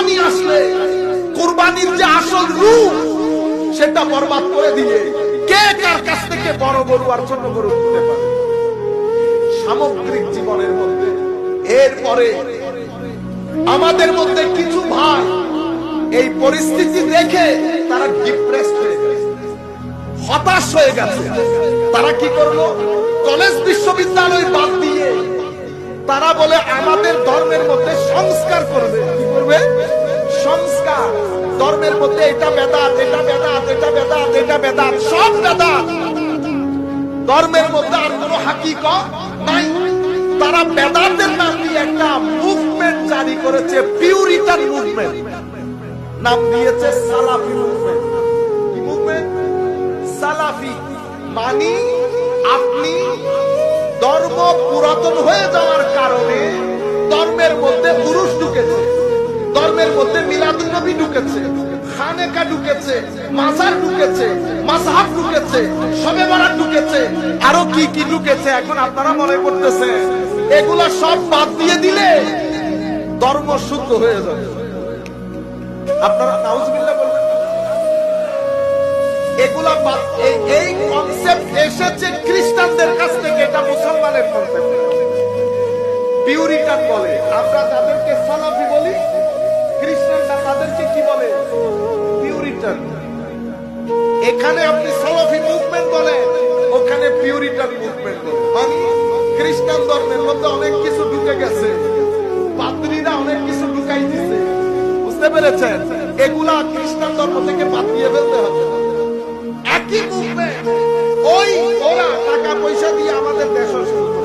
কুরবানি আসলে কুরবানির যে আসল রূপ সেটা বরবাদ করে দিয়ে কে কার কাছ থেকে বড় গরু আর ছোট গরু কিনতে পারে সামগ্রিক জীবনের মধ্যে। এরপরে আমাদের মধ্যে কিছু ভাই এই পরিস্থিতি দেখে তারা ডিপ্রেসড হয়ে গেছে, হতাশ হয়ে গেছে। তারা কি করলো? কলেজ বিশ্ববিদ্যালয় বাদ দিয়ে তারা বলে আমাদের ধর্মের মধ্যে সংস্কার করবে। কি করবে? সংস্কার। ধর্মের মধ্যে এটা বেদাত, এটা বেদাত, এটা বেদাত, এটা বেদাত, সব বেদাত। ধর্মের মধ্যে আর কোনো হাকিকত নাই। তারা বেদাতের নাম দিয়ে একটা মুভমেন্ট জারি করেছে, পিউরিটান মুভমেন্ট। নাম দিয়েছে সালাফি মুভমেন্ট। কি মুভমেন্ট? সালাফি। মানে আপনি ধর্ম পুরাতন হয়ে যাওয়ার কারণে ধর্মের মধ্যে উরুস ঢুকেছে, ধর্মের মধ্যে মিলাদুন নবী ঢুকেছে, খানেকা ঢুকেছে, মাজার ঢুকেছে, মাযহাব ঢুকেছে, শবে বরাত ঢুকেছে, আরো কি কি ঢুকেছে। এখন আপনারা মনে করতেছেন এগুলা সব বাদ দিয়ে দিলে ধর্ম শুদ্ধ হয়ে যাবে। আপনারা নাউজুবিল্লাহ বলবেন। এগুলা এই কনসেপ্ট এসেছে খ্রিস্টানদের কাছ থেকে, এটা মুসলমানের কনসেপ্ট। পিউরিটান বলে, আমরা যাদেরকে সালাফি বলি, খ্রিস্টানরা তাদেরকে কি বলে? পিউরিটান। এখানে আপনি সালাফি মুভমেন্ট বলেন, ওখানে পিউরিটান মুভমেন্ট বলে। মানে খ্রিস্টান ধর্মের মধ্যে অনেক কিছু ঢুকে গেছে, পাদ্রীরা অনেক কিছু ঢুকাই দিছে। বুঝতে পেরেছেন? এগুলা খ্রিস্টান ধর্ম থেকে বাদ দিয়ে ফেলতে হবে। একই মুভমেন্ট, ওই ওরা টাকা পয়সা দিয়ে আমাদের দেশ শুরু করে।